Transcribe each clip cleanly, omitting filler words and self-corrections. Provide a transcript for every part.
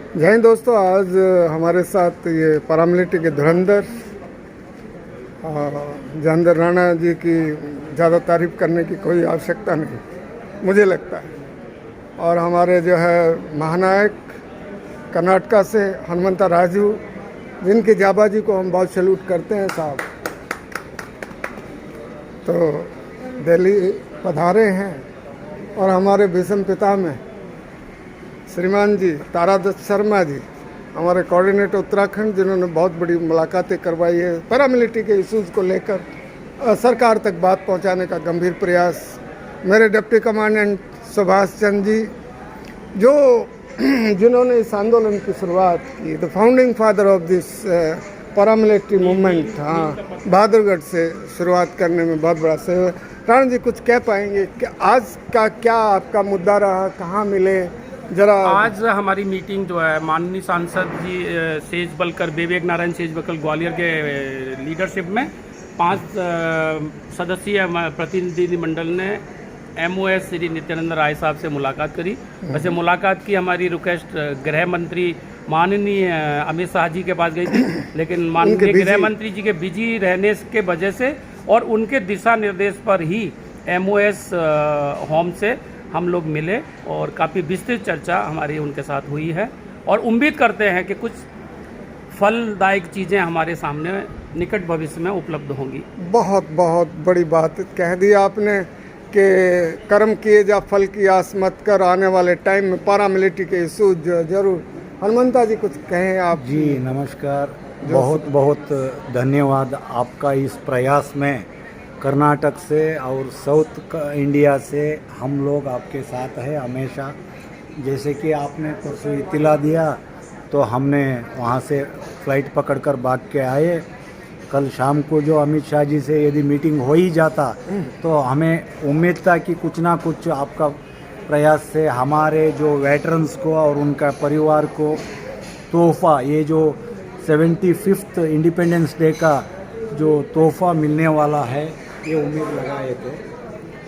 जय हिंद दोस्तों। आज हमारे साथ ये पैरामिलिट्री के धुरंधर जयेंद्र राणा जी की ज़्यादा तारीफ करने की कोई आवश्यकता नहीं मुझे लगता है। और हमारे जो है महानायक कर्नाटका से हनुमंता राजू, जिनकी जाबाजी को हम बहुत सैल्यूट करते हैं साहब, तो दिल्ली पधारे हैं। और हमारे भीष्म पिता में श्रीमान जी तारादत्त शर्मा जी, हमारे कोऑर्डिनेटर उत्तराखंड, जिन्होंने बहुत बड़ी मुलाकातें करवाई है पैरामिलिट्री के इश्यूज़ को लेकर सरकार तक बात पहुंचाने का गंभीर प्रयास। मेरे डिप्टी कमांडेंट सुभाष चंद्र जी, जो जिन्होंने इस आंदोलन की शुरुआत की, the founding father of this paramilitary movement, हाँ, बहादुरगढ़ से शुरुआत करने में बहुत बड़ा सहयोग। राणा जी कुछ कह पाएंगे कि आज का क्या आपका मुद्दा रहा, कहाँ मिले जरा? आज हमारी मीटिंग जो है माननीय सांसद जी says bulker, Vivek Narayan says bulker Gwalior के लीडरशिप में 5 सदस्यीय प्रतिनिधि मंडल ने MOS श्री नित्यानंद राय साहब से मुलाकात करी। वैसे मुलाकात की हमारी रिक्वेस्ट गृह मंत्री माननीय अमित शाह जी के पास गई थी, लेकिन माननीय गृह मंत्री जी के बिजी रहने के वजह से और उनके दिशा निर्देश पर ही MOS होम से हम लोग मिले और काफ़ी विस्तृत चर्चा हमारी उनके साथ हुई है और उम्मीद करते हैं कि कुछ फलदायक चीज़ें हमारे सामने निकट भविष्य में उपलब्ध होंगी। बहुत बहुत बड़ी बात कह दी आपने कि कर्म किए जा फल की आस मत कर, आने वाले टाइम में पैरामिलिट्री के इशूज जरूर। हनुमंता जी कुछ कहें आप? जी नमस्कार, बहुत बहुत धन्यवाद आपका इस प्रयास में। कर्नाटक से और साउथ इंडिया से हम लोग आपके साथ हैं हमेशा। जैसे कि आपने परसों इत्तला दिया तो हमने वहाँ से फ़्लाइट पकड़कर भाग के आए। कल शाम को जो अमित शाह जी से यदि मीटिंग हो ही जाता तो हमें उम्मीद था कि कुछ ना कुछ आपका प्रयास से हमारे जो वेटरन्स को और उनका परिवार को तोहफ़ा, ये जो 75th इंडिपेंडेंस डे का जो तोहफ़ा मिलने वाला है, ये उम्मीद लगाए थे,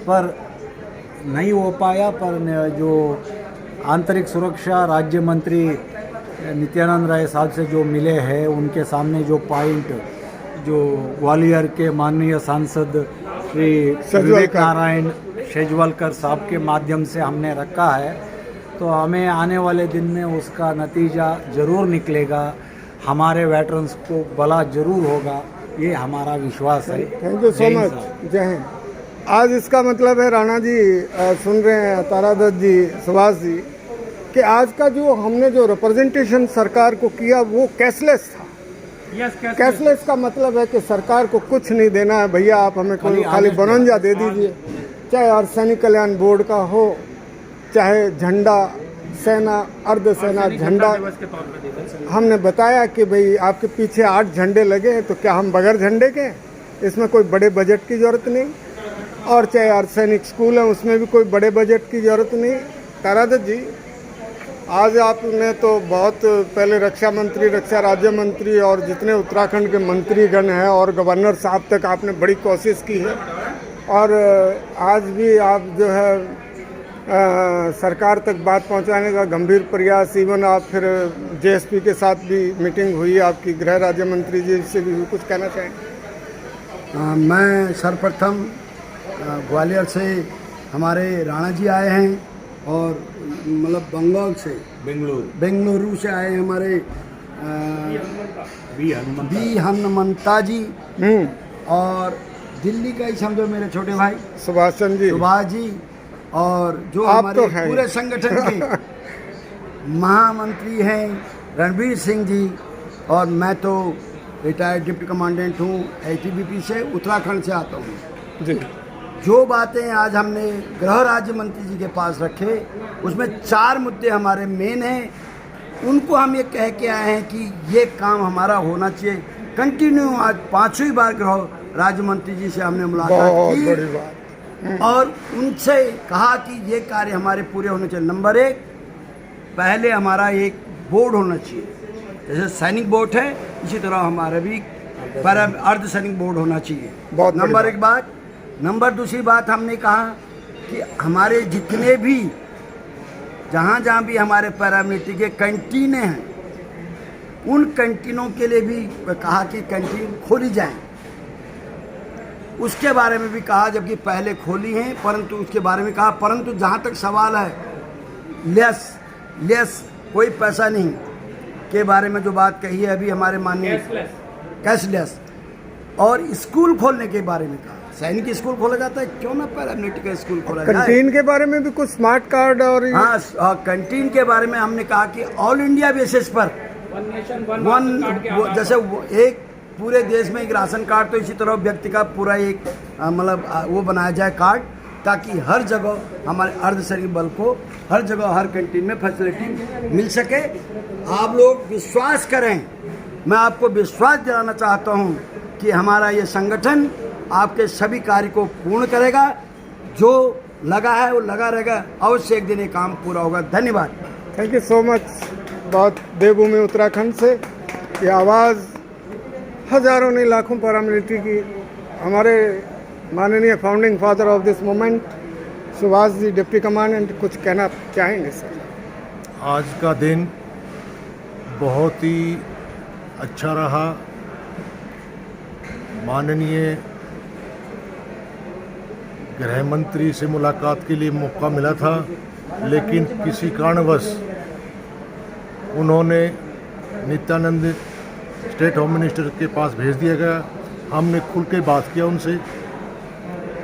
पर नहीं हो पाया। पर जो आंतरिक सुरक्षा राज्य मंत्री नित्यानंद राय साहब से जो मिले हैं, उनके सामने जो पॉइंट जो ग्वालियर के माननीय सांसद श्री विवेक नारायण शेजवलकर साहब के माध्यम से हमने रखा है, तो हमें आने वाले दिन में उसका नतीजा ज़रूर निकलेगा, हमारे वेटरन्स को भला ज़रूर होगा, ये हमारा विश्वास है। Thank you so much. जय हिंद। आज इसका मतलब है राणा जी, सुन रहे हैं तारादत्त जी, सुभाष जी, कि आज का जो हमने जो रिप्रेजेंटेशन सरकार को किया वो कैशलेस था। कैशलेस का मतलब है कि सरकार को कुछ नहीं देना है, भैया आप हमें खाली बनंजा दे दीजिए, चाहे अर्धसैनिक कल्याण बोर्ड का हो, चाहे झंडा सेना अर्धसेना झंडा। हमने बताया कि भाई आपके पीछे 8 झंडे लगे हैं, तो क्या हम बगैर झंडे के? इसमें कोई बड़े बजट की ज़रूरत नहीं। और चाहे अर्धसैनिक स्कूल है, उसमें भी कोई बड़े बजट की ज़रूरत नहीं। तारादत्त जी, आज आपने तो बहुत पहले रक्षा मंत्री, रक्षा राज्य मंत्री और जितने उत्तराखंड के मंत्रीगण हैं और गवर्नर साहब तक आपने बड़ी कोशिश की है, और आज भी आप जो है सरकार तक बात पहुंचाने का गंभीर प्रयास। इवन आप फिर JSP के साथ भी मीटिंग हुई आपकी, गृह राज्य मंत्री जी से भी कुछ कहना चाहेंगे? मैं सर्वप्रथम ग्वालियर से हमारे राणा जी आए हैं, और मतलब बंगाल से बेंगलुरु से आए हैं हमारे बी हनुमंता जी, और दिल्ली का ही समझो मेरे छोटे भाई सुभाष जी, और जो हमारे पूरे संगठन के महामंत्री हैं रणवीर सिंह जी, और मैं तो रिटायर्ड डिप्टी कमांडेंट हूँ ITBP से, उत्तराखंड से आता हूँ जी। जो बातें आज हमने गृह राज्य मंत्री जी के पास रखे, उसमें 4 मुद्दे हमारे मेन हैं। उनको हम ये कह के आए हैं कि ये काम हमारा होना चाहिए कंटिन्यू। आज 5वीं बार गृह राज्य मंत्री जी से हमने मुलाकात की और उनसे कहा कि ये कार्य हमारे पूरे होने चाहिए। नंबर 1, पहले हमारा एक बोर्ड होना चाहिए, जैसे सैनिक बोर्ड है इसी तरह हमारा भी अर्धसैनिक बोर्ड होना चाहिए। नंबर 1 बात। नंबर 2 बात हमने कहा कि हमारे जितने भी जहाँ जहाँ भी हमारे पैरामिलिट्री के कैंटीनें हैं, उन कैंटीनों के लिए भी कहा कि कैंटीन खोली जाए। उसके बारे में भी कहा, जबकि पहले खोली हैं, परंतु उसके बारे में कहा। परंतु जहाँ तक सवाल है लेस कोई पैसा नहीं के बारे में जो बात कही है अभी हमारे माननीय कैशलेस, और स्कूल खोलने के बारे में कहा। सैनिक स्कूल खोला जाता है, क्यों ना पैरामिलिट्री का स्कूल खोला जाए। कैंटीन के बारे में भी कुछ स्मार्ट कार्ड और हाँ, कैंटीन के बारे में हमने कहा कि ऑल इंडिया बेसिस पर जैसे एक पूरे देश में एक राशन कार्ड, तो इसी तरह व्यक्ति का पूरा एक मतलब वो बनाया जाए कार्ड, ताकि हर जगह हमारे अर्धसैनिक बल को हर जगह हर कैंटीन में फैसिलिटी मिल सके। आप लोग विश्वास करें, मैं आपको विश्वास दिलाना चाहता हूं कि हमारा ये संगठन आपके सभी कार्य को पूर्ण करेगा। जो लगा है वो लगा रहेगा, अवश्य एक दिन ये काम पूरा होगा। धन्यवाद। Thank you so much. बहुत देवभूमि उत्तराखंड से ये आवाज़ हजारों नहीं लाखों पैरामिलिट्री की हमारे माननीय founding father of this movement Subhash ji, deputy commandant, कुछ कहना चाहेंगे सर? आज का दिन बहुत ही अच्छा रहा। माननीय गृह मंत्री से मुलाकात के लिए मौका मिला था, लेकिन किसी कारणवश उन्होंने नित्यानंद स्टेट होम मिनिस्टर के पास भेज दिया गया। हमने खुल के बात किया उनसे।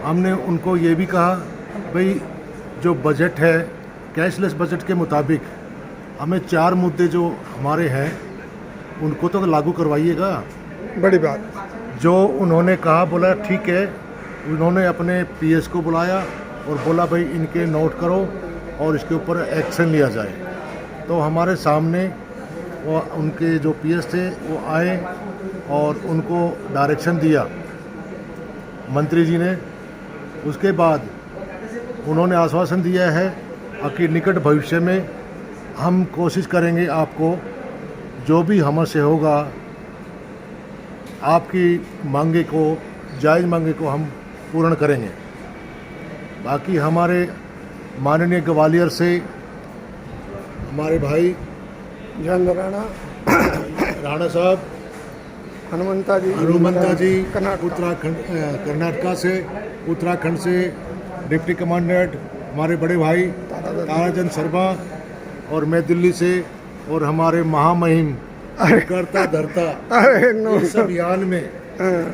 हमने उनको ये भी कहा, भाई जो बजट है कैशलेस बजट के मुताबिक हमें 4 मुद्दे जो हमारे हैं उनको तो लागू करवाइएगा। बड़ी बात। जो उन्होंने कहा, बोला ठीक है। उन्होंने अपने पीएस को बुलाया और बोला भाई इनके नोट करो और इसके ऊपर एक्शन लिया जाए। तो हमारे सामने वो उनके जो पीएस थे वो आए और उनको डायरेक्शन दिया मंत्री जी ने। उसके बाद उन्होंने आश्वासन दिया है कि निकट भविष्य में हम कोशिश करेंगे, आपको जो भी हमसे होगा आपकी मांगे को, जायज़ मांगे को हम पूर्ण करेंगे। बाकी हमारे माननीय ग्वालियर से हमारे भाई जयंत राणा साहब, हनुमंता जी उत्तराखंड से डिप्टी कमांडेंट हमारे बड़े भाई ताराचंद शर्मा, और मैं दिल्ली से, और हमारे महामहिम करता धरता इस अभियान में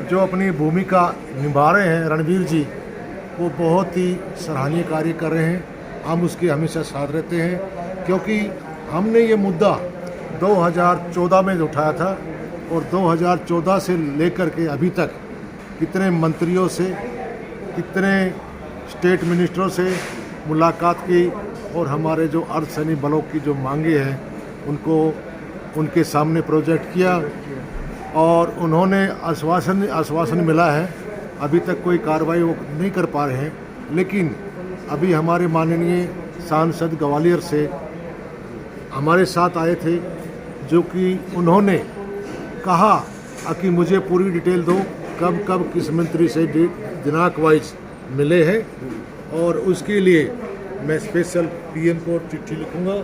जो अपनी भूमिका निभा रहे हैं रणवीर जी, वो बहुत ही सराहनीय कार्य कर रहे हैं। हम उसके हमेशा साथ रहते हैं, क्योंकि हमने ये मुद्दा 2014 में उठाया था, और 2014 से लेकर के अभी तक कितने मंत्रियों से, कितने स्टेट मिनिस्टरों से मुलाकात की, और हमारे जो अर्धसैनिक बलों की जो मांगे हैं उनको उनके सामने प्रोजेक्ट किया, और उन्होंने आश्वासन मिला है। अभी तक कोई कार्रवाई वो नहीं कर पा रहे हैं, लेकिन अभी हमारे माननीय सांसद ग्वालियर से हमारे साथ आए थे, जो कि उन्होंने कहा कि मुझे पूरी डिटेल दो, कब कब किस मंत्री से दिनांक वाइज मिले हैं, और उसके लिए मैं स्पेशल पीएम को चिट्ठी लिखूंगा।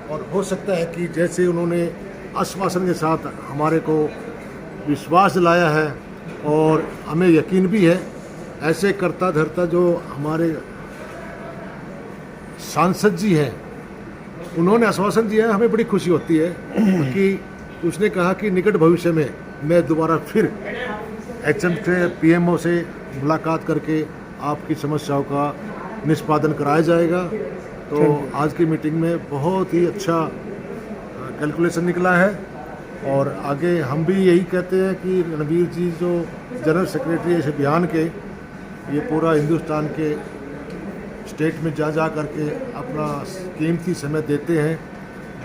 और हो सकता है कि जैसे उन्होंने आश्वासन के साथ हमारे को विश्वास दिलाया है, और हमें यकीन भी है, ऐसे करता धरता जो हमारे सांसद जी हैं उन्होंने आश्वासन दिया है, हमें बड़ी खुशी होती है कि उसने कहा कि निकट भविष्य में मैं दोबारा फिर एचएम से, पीएमओ से मुलाकात करके आपकी समस्याओं का निष्पादन कराया जाएगा। तो आज की मीटिंग में बहुत ही अच्छा कैलकुलेशन निकला है, और आगे हम भी यही कहते हैं कि रणवीर जी जो जनरल सेक्रेटरी इस अभियान के, ये पूरा हिंदुस्तान के स्टेट में जा करके अपना कीमती समय देते हैं,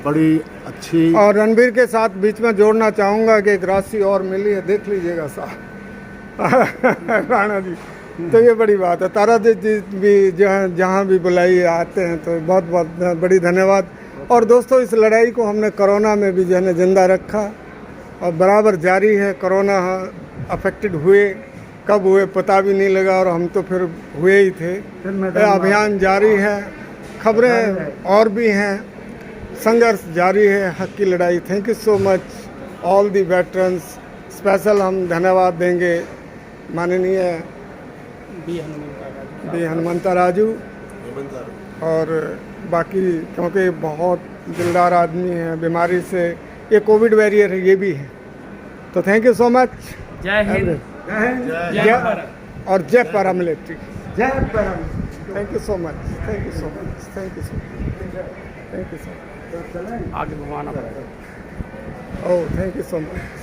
बड़ी अच्छी। और रणबीर के साथ बीच में जोड़ना चाहूँगा कि एक राशि और मिली है, देख लीजिएगा साहब राणा जी, तो ये बड़ी बात है। तारादत्त जी भी जहाँ भी बुलाई आते हैं, तो बहुत बहुत बड़ी धन्यवाद। और दोस्तों, इस लड़ाई को हमने कोरोना में भी जो है जिंदा रखा, और बराबर जारी है। कोरोना अफेक्टेड हुए, कब हुए पता भी नहीं लगा, और हम तो फिर हुए ही थे। अभियान जारी है, खबरें और भी हैं, संघर्ष जारी है, हक की लड़ाई। Thank you so much all the veterans. Special हम धन्यवाद देंगे माननीय बी हनुमंता राजू और बाकी, क्योंकि बहुत दिलदार आदमी हैं, बीमारी से ये कोविड वॉरियर है, ये भी है। तो थैंक यू सो मच। जय हिंद, जय भारत और जय पैरा मिलिट्री। जय para. Thank you so much, thank you so much, thank you so much, thank you so much. आगे घुमाना पड़ेगा। Oh thank you so much.